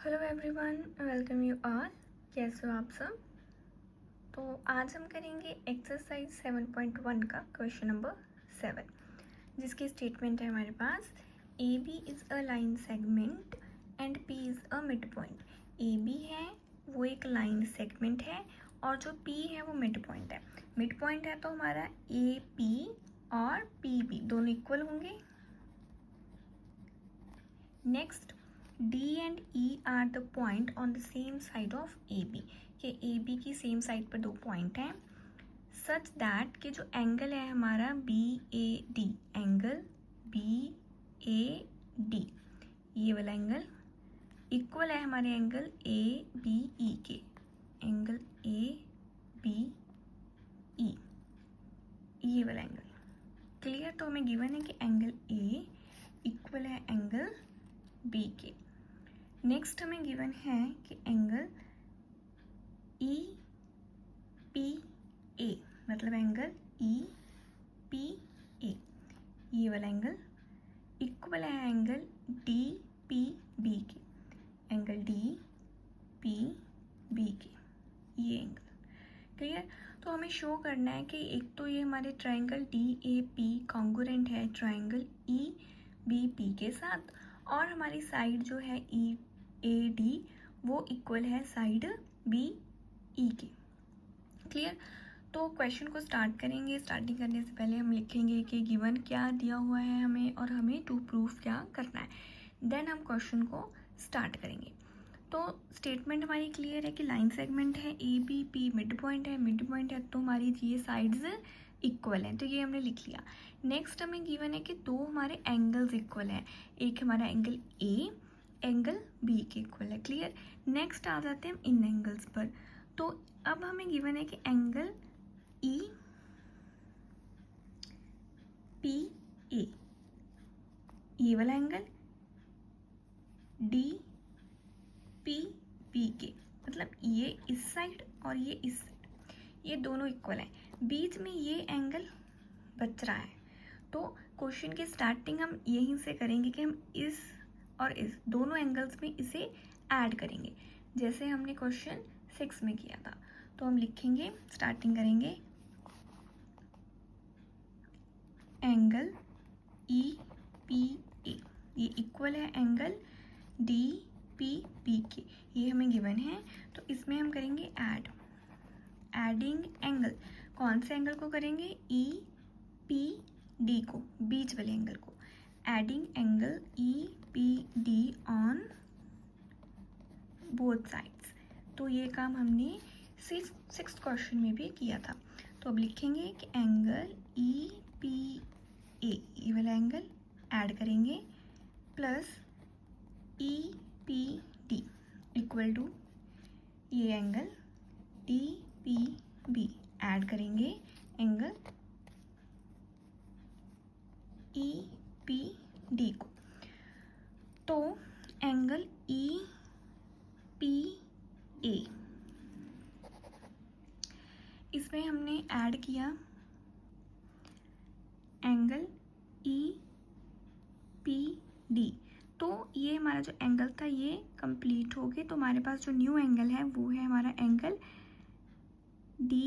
Hello everyone, welcome you all. कैसे हो आप सब? तो आज हम करेंगे एक्सरसाइज 7.1 का क्वेश्चन नंबर 7, जिसकी स्टेटमेंट है हमारे पास A B is a line segment and P is a mid point. A B है वो एक लाइन सेगमेंट है और जो पी है वो मिड पॉइंट है। मिड पॉइंट है तो हमारा ए पी और पी बी दोनों इक्वल होंगे। Next, D and E are the point on the same side of A B, कि ए बी की सेम साइड पर दो पॉइंट हैं सच दैट कि जो एंगल है हमारा B A D, angle B A D, ये वाला एंगल इक्वल है हमारे एंगल ए बी ई के, एंगल ए बी ई, ये वाला एंगल। क्लियर? तो हमें गिवन है कि एंगल ए इक्वल है एंगल बी के। नेक्स्ट हमें गिवन है कि एंगल ई पी ए, मतलब एंगल ई पी ए, ये वाला एंगल इक्वल है एंगल डी पी बी के, एंगल डी पी बी के, ये एंगल। क्लियर? तो हमें शो करना है कि एक तो ये हमारे triangle D A P congruent है ट्राइंगल ई बी पी के साथ, और हमारी साइड जो है ई ए डी वो इक्वल है साइड बी ई के। क्लियर? तो क्वेश्चन को स्टार्ट करेंगे। स्टार्टिंग करने से पहले हम लिखेंगे कि गिवन क्या दिया हुआ है हमें और हमें टू प्रूफ क्या करना है, देन हम क्वेश्चन को स्टार्ट करेंगे। तो स्टेटमेंट हमारी क्लियर है कि लाइन सेगमेंट है A B P, mid point है तो हमारी ये साइड्स इक्वल हैं, तो ये हमने लिख लिया। नेक्स्ट हमें गिवन है कि दो हमारे एंगल्स इक्वल हैं, एक हमारा एंगल ए एंगल बी के इक्वल है। क्लियर? नेक्स्ट आ जाते हैं हम इन एंगल्स पर। तो अब हमें गिवन है कि एंगल ई पी ए, ये वाला एंगल डी पी बी के, मतलब ये इस साइड और ये इस साइड, ये दोनों इक्वल हैं। बीच में ये एंगल बच रहा है, तो क्वेश्चन की स्टार्टिंग हम यहीं से करेंगे कि हम इस और इस दोनों एंगल्स में इसे ऐड करेंगे, जैसे हमने क्वेश्चन 6 में किया था। तो हम लिखेंगे, स्टार्टिंग करेंगे एंगल ई पी ए, ये इक्वल है एंगल डी पी बी के, ये हमें गिवन है। तो इसमें हम करेंगे एडिंग एंगल। कौन से एंगल को करेंगे? ई पी डी को, बीच वाले एंगल को। Adding angle E P D on both sides. तो ये काम हमने सिक्स्थ क्वेश्चन में भी किया था। तो अब लिखेंगे कि एंगल ई पी ए, ये वाला एंगल ऐड करेंगे plus E P D equal to ये angle D P B, add करेंगे एंगल ई पी डी को। तो एंगल ई पी ए, इसमें हमने ऐड किया एंगल ई पी डी, तो ये हमारा जो एंगल था ये कंप्लीट हो गया। तो हमारे पास जो न्यू एंगल है वो है हमारा एंगल डी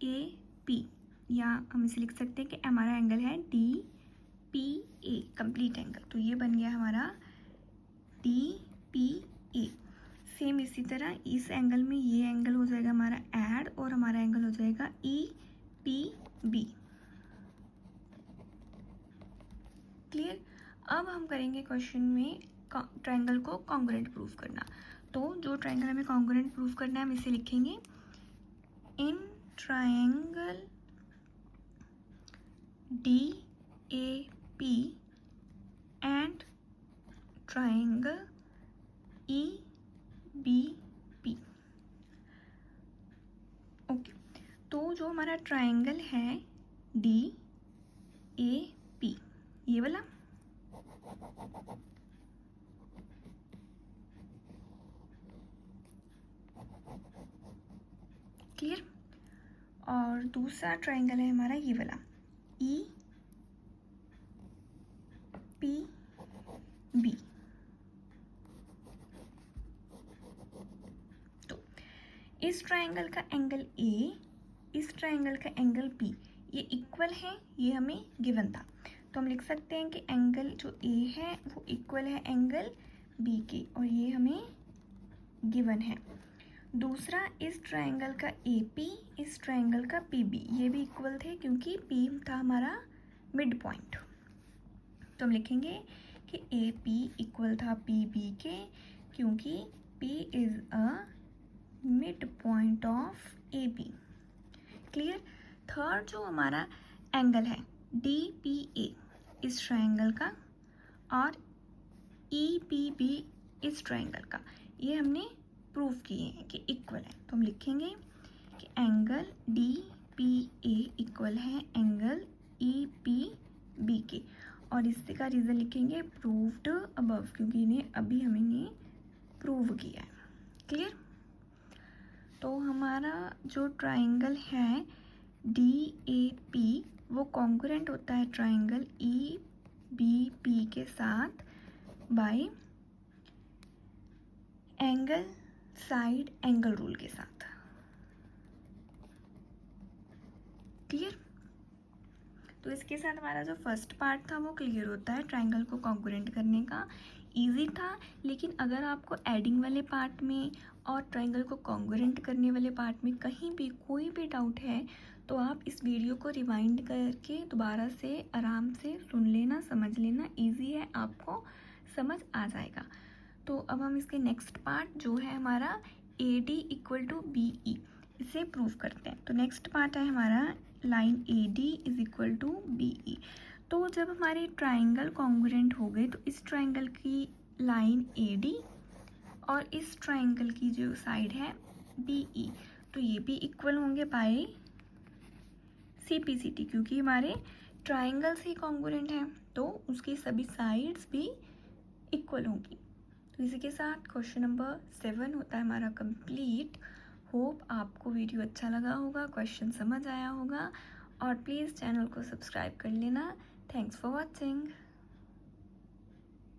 ए पी, या हम इसे लिख सकते हैं कि हमारा एंगल है D P A, complete angle. तो ये बन गया हमारा डी पी ए। सेम इसी तरह इस एंगल में ये एंगल हो जाएगा हमारा ऐड और हमारा एंगल हो जाएगा ई पी बी। क्लियर? अब हम करेंगे क्वेश्चन में ट्रायंगल को कॉन्ग्रुएंट प्रूफ करना। तो जो ट्रायंगल हमें कॉन्ग्रुएंट प्रूफ करना है हम इसे लिखेंगे in triangle D A P and triangle E B P. Okay, तो जो हमारा ट्रायंगल है डी ए पी, ये वाला, क्लियर? और दूसरा ट्रायंगल है हमारा ये वाला ई पी बी, इस ट्राइंगल का एंगल ए, इस ट्राइंगल का एंगल बी, ये इक्वल है, ये हमें गिवन था। तो हम लिख सकते हैं कि एंगल जो ए है वो इक्वल है एंगल बी के, और ये हमें गिवन है। दूसरा, इस ट्राइंगल का ए पी, इस ट्राइंगल का पी बी, ये भी इक्वल थे क्योंकि पी था हमारा मिड पॉइंट। तो हम लिखेंगे कि ए पी इक्वल था पी बी के, क्योंकि P is a mid point of A B. Clear. Third जो हमारा एंगल है डी पी ए इस ट्राइंगल का और ई पी बी इस ट्राइंगल का, ये हमने प्रूव किए हैं कि इक्वल है। तो हम लिखेंगे कि angle D P A equal है एंगल ई पी बी के, और इससे का रीज़न लिखेंगे प्रूव्ड अबव, क्योंकि इन्हें अभी हमने प्रूव किया है। क्लियर। तो हमारा जो ट्राइंगल है डी ए पी वो कॉन्ग्रुएंट होता है ट्राइंगल ई बी पी के साथ bye angle side angle rule के साथ। क्लियर। तो इसके साथ हमारा जो फर्स्ट पार्ट था वो क्लियर होता है ट्राइंगल को कॉन्ग्रुएंट करने का। इजी था, लेकिन अगर आपको एडिंग वाले पार्ट में और ट्राइंगल को कॉन्ग्रुएंट करने वाले पार्ट में कहीं भी कोई भी डाउट है तो आप इस वीडियो को रिवाइंड करके दोबारा से आराम से सुन लेना, समझ लेना। इजी है, आपको समझ आ जाएगा। तो अब हम इसके नेक्स्ट पार्ट जो है हमारा A D equal to B E, इसे प्रूव करते हैं। तो नेक्स्ट पार्ट है हमारा line A D is equal to B E. तो जब हमारे ट्राइंगल कॉन्ग्रुएंट हो गए तो इस ट्राइंगल की लाइन ए डी और इस ट्राइंगल की जो साइड है बी ई, तो ये भी इक्वल होंगे by C P C T, क्योंकि हमारे ट्राइंगल से कॉन्ग्रुएंट हैं तो उसकी सभी साइड्स भी इक्वल होंगी। तो इसी के साथ क्वेश्चन नंबर 7 होता है हमारा कंप्लीट। होप आपको वीडियो अच्छा लगा होगा, क्वेश्चन समझ आया होगा, और प्लीज़ चैनल को सब्सक्राइब कर लेना। Thanks for watching.